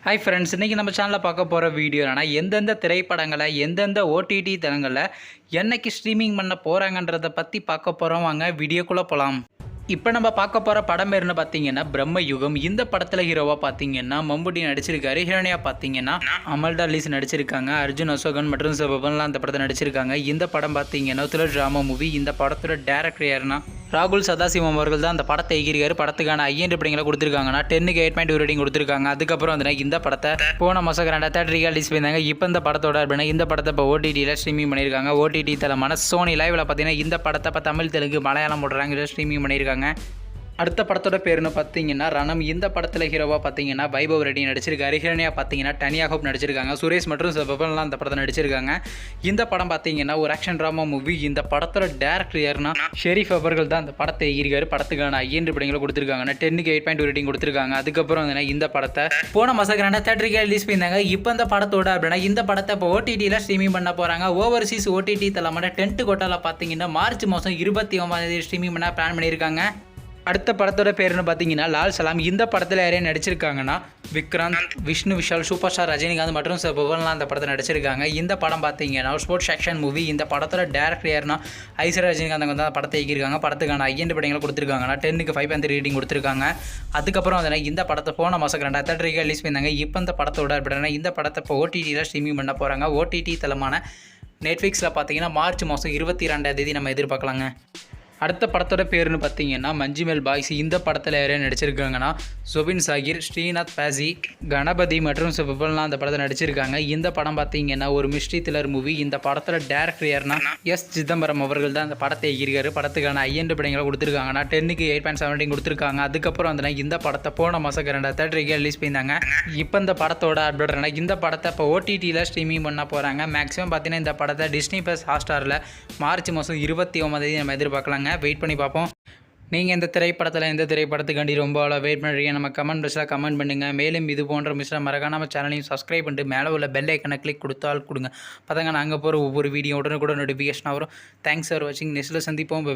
Hi friends, இன்றைக்கி நம்ம சேனலில் பார்க்க போகிற வீடியோ என்னன்னா, எந்தெந்த திரைப்படங்களை எந்தெந்த ஓடிடி தளங்களில் என்னைக்கு ஸ்ட்ரீமிங் பண்ண போகிறாங்கன்றதை பற்றி பார்க்க போகிறோம். வாங்க வீடியோக்குள்ளே போகலாம். இப்போ நம்ம பார்க்க போகிற படம் பேருன்னு பார்த்தீங்கன்னா பிரம்மயுகம். இந்த படத்தில் ஹீரோவாக பார்த்தீங்கன்னா மம்முட்டி நடிச்சிருக்காரு. ஹீரோனியாக பார்த்தீங்கன்னா அமல்டா லீஸ் நடிச்சிருக்காங்க. அர்ஜுன் அசோகன் மற்றும் சிவபன்லாம் அந்த படத்தை நடிச்சிருக்காங்க. இந்த படம் பார்த்தீங்கன்னா த்ரில்லர் ட்ராமா மூவி. இந்த படத்தோட டேரக்டர் யாருன்னா ராகுல் சதாசிவம் அவர்கள் தான் அந்த படத்தை எகிரிக்காரு. படத்துக்கான ஐஎன் ரேட்டிங்களை கொடுத்துருக்காங்கன்னா 10க்கு 8.2 ரேட்டிங் கொடுத்துருக்காங்க. அதுக்கப்புறம் வந்து இந்த படத்தை போன மாதம் தேட்டருக்கு ரிலீஸ் பண்ணியிருந்தாங்க. இப்போ இந்த படத்தோட அப்படின்னா இந்த படத்தை இப்போ ஓடிடியில் ஸ்ட்ரீமிங் பண்ணியிருக்காங்க. ஓடிடி தளமான சோனி லைவில் பார்த்தீங்கன்னா இந்த படத்தை இப்போ தமிழ், தெலுங்கு, மலையாளம் போடுறாங்க ஸ்ட்ரீமிங் பண்ணியிருக்காங்க. அடுத்த படத்தோட பேருன்னு பார்த்தீங்கன்னா ரணம். இந்த படத்தில் ஹீரோவாக பார்த்தீங்கன்னா வைபவ் ரெட்டி நடிச்சிருக்காரு. ஹீரோனியாக பார்த்தீங்கன்னா டனியா ஹோப் நடிச்சிருக்காங்க. சுரேஷ் மற்றும் சிவபன்லாம் அந்த படத்தை நடிச்சிருக்காங்க. இந்த படம் பார்த்தீங்கன்னா ஒரு ஆக்ஷன் ட்ராமா மூவி. இந்த படத்தோட டேரக்டர் யாருன்னா ஷெரீஃப் அவர்கள் தான் அந்த படத்தை எகிரிக்காரு. படத்துக்கான ஐஎன் ரேட்டிங்களை கொடுத்துருக்காங்க. 10க்கு 8.2 ரேட்டிங் கொடுத்துருக்காங்க. அதுக்கப்புறம் இந்த படத்தை போன மாதம் தேட்டருக்கு ரிலீஸ் பண்ணியிருந்தாங்க. இப்போ இந்த படத்தோட அப்படின்னா இந்த படத்தை இப்போ ஓடிடியில் ஸ்ட்ரீமிங் பண்ண போகிறாங்க. ஓவர்சீஸ் ஓடிடி தளமான டென்ட் கோட்டாவில் பார்த்தீங்கன்னா மார்ச் மாதம் 29 ஸ்ட்ரீமிங் பண்ண பிளான் பண்ணியிருக்காங்க. அடுத்த படத்தோட பேருன்னு பார்த்தீங்கன்னா லால் சலாம். இந்த படத்தில் யாரையும் நடிச்சிருக்காங்கன்னா விக்ராந்த், விஷ்ணு விஷால், சூப்பர் ஸ்டார் ரஜினிகாந்த் மற்றும் சிவபன்லாம் அந்த படத்தை நடிச்சிருக்காங்க. இந்த படம் பார்த்தீங்கன்னா ஸ்போர்ட்ஸ் ஆக்ஷன் மூவி. இந்த படத்தோட டேரக்டர் யாருன்னா ஐஸ்வர்யா ரஜினிகாந்த் வந்து அந்த படத்தை இயக்கியிருக்காங்க. படத்துக்கான ஐஎன் ரேட்டிங்களை கொடுத்துருக்காங்கன்னா 10க்கு 5.3 ரேட்டிங் கொடுத்துருக்காங்க. அதுக்கப்புறம் வந்து இந்த படத்தை போன மாதம் தேட்டருக்கு ரிலீஸ் பண்ணியிருந்தாங்க. இப்போ இந்த படத்தோட அப்படின்னா இந்த படத்தை இப்போ ஓடிடியில் ஸ்ட்ரீமிங் பண்ண போகிறாங்க. ஓடிடி தளமான நெட்ஃப்ளிக்ஸில் பார்த்தீங்கன்னா மார்ச் மாதம் 22 நம்ம எதிர்பார்க்கலாங்க. அடுத்த படத்தோட பேருன்னு பார்த்தீங்கன்னா மஞ்சுமெல் பாய்ஸ். இந்த படத்தில் யாரையும் நடிச்சிருக்காங்கன்னா சுபின் சாகிர், ஸ்ரீநாத் பாசி, கணபதி மற்றும் சிவபன்லாம் அந்த படத்தை நடிச்சிருக்காங்க. இந்த படம் பார்த்தீங்கன்னா ஒரு மிஸ்ட்ரி த்ரில்லர் மூவி. இந்த படத்தோட டேரக்டர் யாருன்னா எஸ் சிதம்பரம் அவர்கள் தான் அந்த படத்தை எகிரிக்காரு. படத்துக்கான ஐஎன் ரேட்டிங்களை கொடுத்துருக்காங்கன்னா 10க்கு 8.7 கொடுத்துருக்காங்க. அதுக்கப்புறம் இந்த படத்தை போன மாதம் தேட்டருக்கு ரிலீஸ் பண்ணியிருந்தாங்க. இப்போ இந்த படத்தோட அப்டேட்னா இந்த படத்தை இப்போ ஓடிடியில் ஸ்ட்ரீமிங் பண்ண போகிறாங்க. மேக்ஸிமம் பார்த்தீங்கன்னா இந்த படத்தை டிஸ்னி ப்ளஸ் ஹாட்ஸ்டாரில் மார்ச் மாதம் 29 நம்ம எதிர்பார்க்கலாங்க. வெயிட் பண்ணி பார்ப்போம். நீங்கள் இந்த திரைப்படத்தில் எந்த திரைப்படத்துக்காண்டி ரொம்ப வெயிட் பண்ணுறீங்க நம்ம கமெண்ட் பாக்ஸில் கமெண்ட் பண்ணுங்கள். மேலும் இது போன்ற மிஸ்டர் மறக்காம நம்ம சேனலையும் சப்ஸ்கிரைப் பண்ணிட்டு மேலே உள்ள பெல் ஐக்கனை கிளிக் கொடுத்தால் கொடுங்க. பார்த்தாங்க நாங்கள் போகிற ஒவ்வொரு வீடியோ உடனே கூட நோட்டிஃபிகேஷன் வரும். தேங்க்ஸ் ஃபார் வாட்சிங். நெக்ஸ்ட்டில் சந்திப்போம். பை.